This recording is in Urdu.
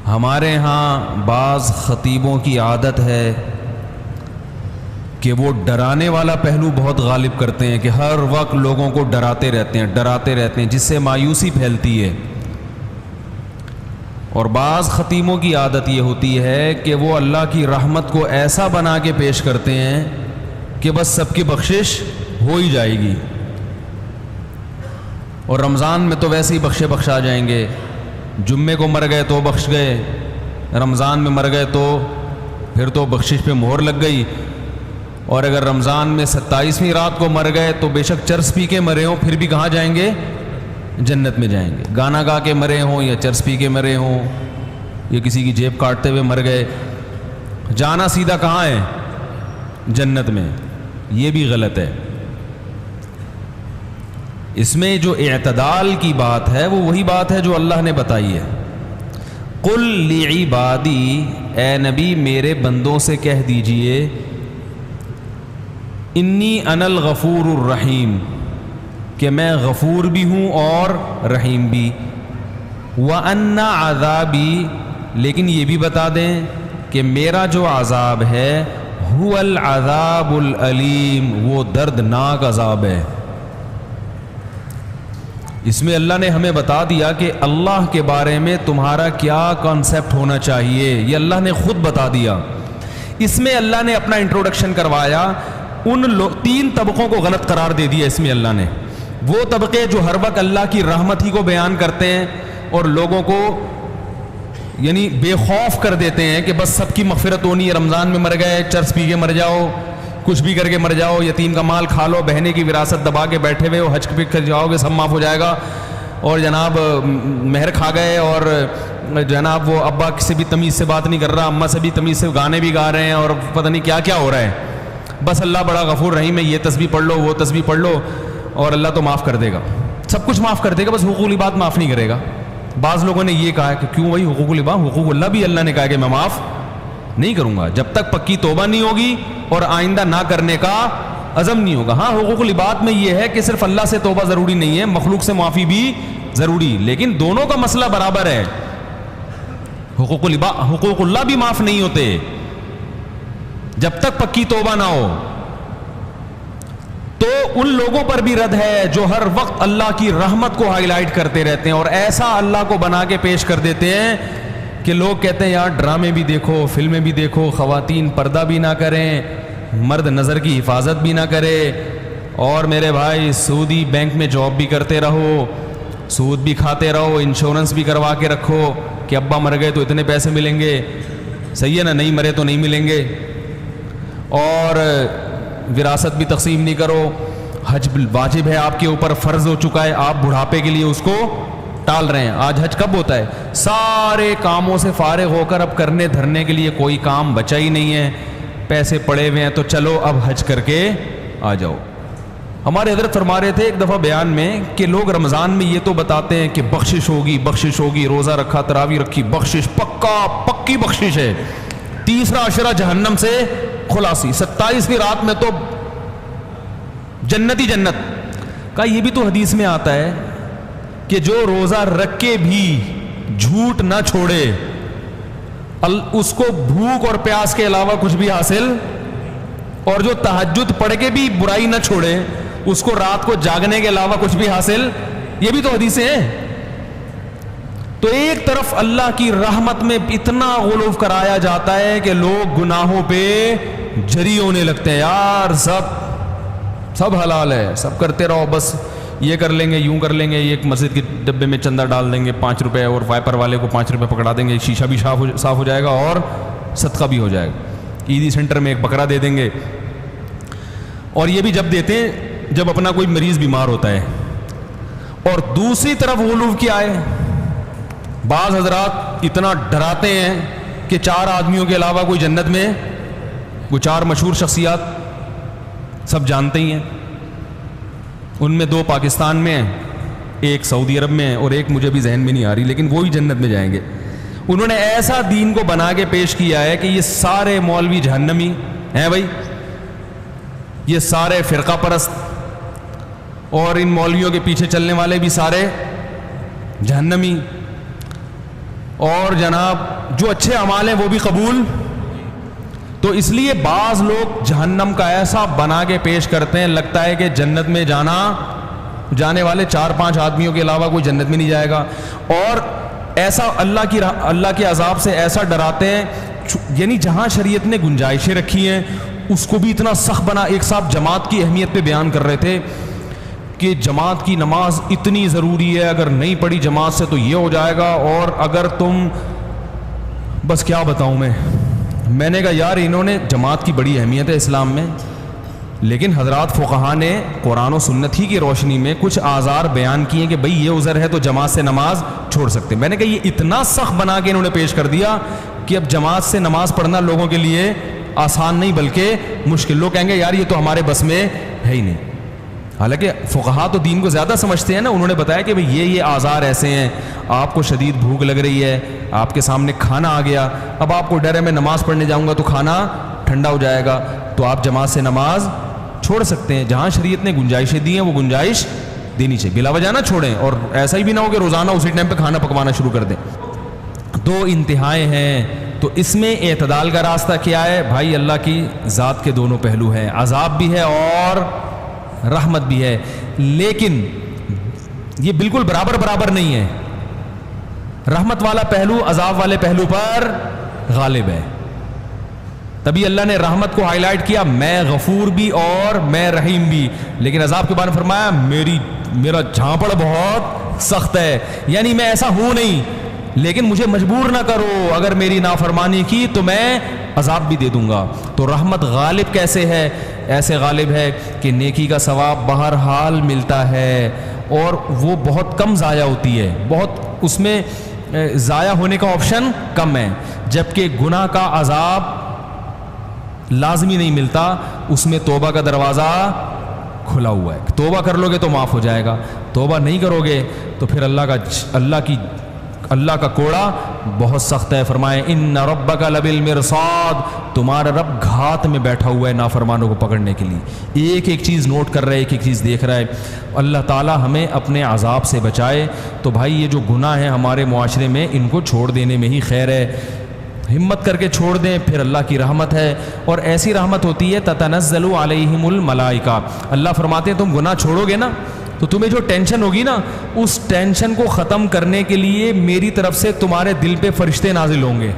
ہمارے ہاں بعض خطیبوں کی عادت ہے کہ وہ ڈرانے والا پہلو بہت غالب کرتے ہیں کہ ہر وقت لوگوں کو ڈراتے رہتے ہیں جس سے مایوسی پھیلتی ہے. اور بعض خطیبوں کی عادت یہ ہوتی ہے کہ وہ اللہ کی رحمت کو ایسا بنا کے پیش کرتے ہیں کہ بس سب کی بخشش ہو ہی جائے گی، اور رمضان میں تو ویسے ہی بخشا جائیں گے. جمعے کو مر گئے تو بخش گئے، رمضان میں مر گئے تو پھر تو بخشش پہ مہر لگ گئی. اور اگر رمضان میں 27ویں رات کو مر گئے تو بے شک چرس پی کے مرے ہوں پھر بھی کہاں جائیں گے؟ جنت میں جائیں گے. گانا گا کے مرے ہوں یا چرس پی کے مرے ہوں یا کسی کی جیب کاٹتے ہوئے مر گئے، جانا سیدھا کہاں ہے؟ جنت میں. یہ بھی غلط ہے. اس میں جو اعتدال کی بات ہے وہ وہی بات ہے جو اللہ نے بتائی ہے. قل لعبادی، اے نبی میرے بندوں سے کہہ دیجئے، انی انا الغفور الرحیم، کہ میں غفور بھی ہوں اور رحیم بھی. وَأَنَّ عَذَابِي، لیکن یہ بھی بتا دیں کہ میرا جو عذاب ہے هُوَ الْعَذَابُ الْأَلِيمُ، وہ دردناک عذاب ہے. اس میں اللہ نے ہمیں بتا دیا کہ اللہ کے بارے میں تمہارا کیا کانسیپٹ ہونا چاہیے، یہ اللہ نے خود بتا دیا. اس میں اللہ نے اپنا انٹروڈکشن کروایا. ان 3 طبقوں کو غلط قرار دے دیا اس میں اللہ نے. وہ طبقے جو ہر وقت اللہ کی رحمت ہی کو بیان کرتے ہیں اور لوگوں کو یعنی بے خوف کر دیتے ہیں کہ بس سب کی مغفرت ہونی ہے، رمضان میں مر گئے چرس پی کے مر جاؤ، کچھ بھی کر کے مر جاؤ، یتیم کا مال کھا لو، بہنے کی وراثت دبا کے بیٹھے ہوئے ہو، حج پہ کر جاؤ گے سب معاف ہو جائے گا، اور جناب مہر کھا گئے، اور جناب وہ ابا سے بھی تمیز سے بات نہیں کر رہا، اماں سے بھی تمیز سے گانے بھی گا رہے ہیں، اور پتہ نہیں کیا کیا ہو رہا ہے. بس اللہ بڑا غفور رحیم ہے، یہ تسبیح پڑھ لو وہ تسبیح پڑھ لو اور اللہ تو معاف کر دے گا، سب کچھ معاف کر دے گا، بس حقوق العباد معاف نہیں کرے گا. بعض لوگوں نے یہ کہا کہ کیوں بھائی حقوق العباد، حقوق اللہ بھی اللہ نے کہا کہ میں معاف نہیں کروں گا جب تک پکی توبہ نہیں ہوگی اور آئندہ نہ کرنے کا عزم نہیں ہوگا. ہاں حقوق العباد میں یہ ہے کہ صرف اللہ سے توبہ ضروری نہیں ہے، مخلوق سے معافی بھی ضروری، لیکن دونوں کا مسئلہ برابر ہے. حقوق اللہ بھی معاف نہیں ہوتے جب تک پکی توبہ نہ ہو. تو ان لوگوں پر بھی رد ہے جو ہر وقت اللہ کی رحمت کو ہائی لائٹ کرتے رہتے ہیں اور ایسا اللہ کو بنا کے پیش کر دیتے ہیں کہ لوگ کہتے ہیں یار ڈرامے بھی دیکھو، فلمیں بھی دیکھو، خواتین پردہ بھی نہ کریں، مرد نظر کی حفاظت بھی نہ کرے، اور میرے بھائی سعودی بینک میں جاب بھی کرتے رہو، سود بھی کھاتے رہو، انشورنس بھی کروا کے رکھو کہ ابا مر گئے تو اتنے پیسے ملیں گے، صحیح ہے نا، نہیں مرے تو نہیں ملیں گے، اور وراثت بھی تقسیم نہیں کرو، حج واجب ہے آپ کے اوپر، فرض ہو چکا ہے، آپ بڑھاپے کے لیے اس کو ٹال رہے ہیں. آج حج کب ہوتا ہے؟ سارے کاموں سے فارغ ہو کر اب کرنے دھرنے کے لیے کوئی کام بچا ہی نہیں ہے، پیسے پڑے ہوئے ہیں تو چلو اب حج کر کے آ جاؤ. ہمارے حضرت فرما رہے تھے ایک دفعہ بیان میں کہ لوگ رمضان میں یہ تو بتاتے ہیں کہ بخشش ہوگی، روزہ رکھا، تراویح رکھی، بخشش پکی بخشش ہے، 30واں عشرہ جہنم سے خلاصی، 27ویں رات میں تو جنت ہی جنت کا. یہ بھی تو حدیث میں آتا ہے کہ جو روزہ رکھ کے بھی جھوٹ نہ چھوڑے اس کو بھوک اور پیاس کے علاوہ کچھ بھی حاصل، اور جو تہجد پڑھ کے بھی برائی نہ چھوڑے اس کو رات کو جاگنے کے علاوہ کچھ بھی حاصل. یہ بھی تو حدیثیں ہیں. تو ایک طرف اللہ کی رحمت میں اتنا غلو کرایا جاتا ہے کہ لوگ گناہوں پہ جری ہونے لگتے ہیں، یار سب حلال ہے، سب کرتے رہو، بس یہ کر لیں گے، یوں کر لیں گے، ایک مسجد کے ڈبے میں چندہ ڈال دیں گے 5 روپے اور وائپر والے کو 5 روپے پکڑا دیں گے، شیشہ بھی صاف ہو جائے گا اور صدقہ بھی ہو جائے گا. عیدی سینٹر میں ایک بکرا دے دیں گے. اور یہ بھی جب دیتے ہیں جب اپنا کوئی مریض بیمار ہوتا ہے. اور دوسری طرف غلو کیا ہے، بعض حضرات اتنا ڈراتے ہیں کہ 4 آدمیوں کے علاوہ کوئی جنت میں، وہ 4 مشہور شخصیات سب جانتے ہی ہیں، ان میں 2 پاکستان میں ہیں، ایک سعودی عرب میں ہے اور ایک مجھے بھی ذہن میں نہیں آ رہی، لیکن وہ بھی جنت میں جائیں گے. انہوں نے ایسا دین کو بنا کے پیش کیا ہے کہ یہ سارے مولوی جہنمی ہیں بھائی، یہ سارے فرقہ پرست اور ان مولویوں کے پیچھے چلنے والے بھی سارے جہنمی. اور جناب جو اچھے اعمال ہیں وہ بھی قبول. تو اس لیے بعض لوگ جہنم کا ایسا بنا کے پیش کرتے ہیں لگتا ہے کہ جنت میں جانے والے 4-5 آدمیوں کے علاوہ کوئی جنت میں نہیں جائے گا, اور ایسا اللہ کے عذاب سے ایسا ڈراتے ہیں. یعنی جہاں شریعت نے گنجائشیں رکھی ہیں اس کو بھی اتنا سخت بنا. ایک صاحب جماعت کی اہمیت پہ بیان کر رہے تھے کہ جماعت کی نماز اتنی ضروری ہے, اگر نہیں پڑھی جماعت سے تو یہ ہو جائے گا, اور اگر تم بس کیا بتاؤں میں نے کہا یار انہوں نے جماعت کی بڑی اہمیت ہے اسلام میں, لیکن حضرات فقہا نے قرآن و سنت ہی کی روشنی میں کچھ آزار بیان کیے کہ بھئی یہ عذر ہے تو جماعت سے نماز چھوڑ سکتے. میں نے کہا یہ اتنا سخت بنا کے انہوں نے پیش کر دیا کہ اب جماعت سے نماز پڑھنا لوگوں کے لیے آسان نہیں بلکہ مشکل. لوگ کہیں گے یار یہ تو ہمارے بس میں ہے ہی نہیں. حالانکہ فقہا تو دین کو زیادہ سمجھتے ہیں نا. انہوں نے بتایا کہ بھئی یہ آزار ایسے ہیں, آپ کو شدید بھوک لگ رہی ہے, آپ کے سامنے کھانا آ گیا, اب آپ کو ڈر ہے میں نماز پڑھنے جاؤں گا تو کھانا ٹھنڈا ہو جائے گا, تو آپ جماعت سے نماز چھوڑ سکتے ہیں. جہاں شریعت نے گنجائشیں دی ہیں وہ گنجائش دینی چاہیے, بلا وجہ نہ چھوڑیں. اور ایسا ہی بھی نہ ہو کہ روزانہ اسی ٹائم پہ کھانا پکوانا شروع کر دیں. 2 انتہائیں ہیں, تو اس میں اعتدال کا راستہ کیا ہے بھائی؟ اللہ کی ذات کے دونوں پہلو ہیں, عذاب بھی ہے اور رحمت بھی ہے, لیکن یہ بالکل برابر نہیں ہے. رحمت والا پہلو عذاب والے پہلو پر غالب ہے. تبھی اللہ نے رحمت کو ہائی لائٹ کیا, میں غفور بھی اور میں رحیم بھی, لیکن عذاب کے بارے میں فرمایا میرا جھانپڑ بہت سخت ہے. یعنی میں ایسا ہوں نہیں, لیکن مجھے مجبور نہ کرو, اگر میری نافرمانی کی تو میں عذاب بھی دے دوں گا. تو رحمت غالب کیسے ہے؟ ایسے غالب ہے کہ نیکی کا ثواب بہرحال ملتا ہے, اور وہ بہت کم ضائع ہوتی ہے, بہت اس میں ضائع ہونے کا آپشن کم ہے. جبکہ گناہ کا عذاب لازمی نہیں ملتا, اس میں توبہ کا دروازہ کھلا ہوا ہے. توبہ کر لو گے تو معاف ہو جائے گا, توبہ نہیں کرو گے تو پھر اللہ کا کوڑا بہت سخت ہے. فرمائے ان ربک لبالمرصاد, تمہارا رب گھات میں بیٹھا ہوا ہے نافرمانوں کو پکڑنے کے لیے. ایک ایک چیز نوٹ کر رہا ہے, ایک ایک چیز دیکھ رہا ہے. اللہ تعالی ہمیں اپنے عذاب سے بچائے. تو بھائی یہ جو گناہ ہیں ہمارے معاشرے میں, ان کو چھوڑ دینے میں ہی خیر ہے. ہمت کر کے چھوڑ دیں, پھر اللہ کی رحمت ہے, اور ایسی رحمت ہوتی ہے تتنزل علیہم الملائکہ. اللہ فرماتے ہیں تم گناہ چھوڑو گے نا تو تمہیں جو ٹینشن ہوگی نا, اس ٹینشن کو ختم کرنے کے لیے میری طرف سے تمہارے دل پہ فرشتے نازل ہوں گے.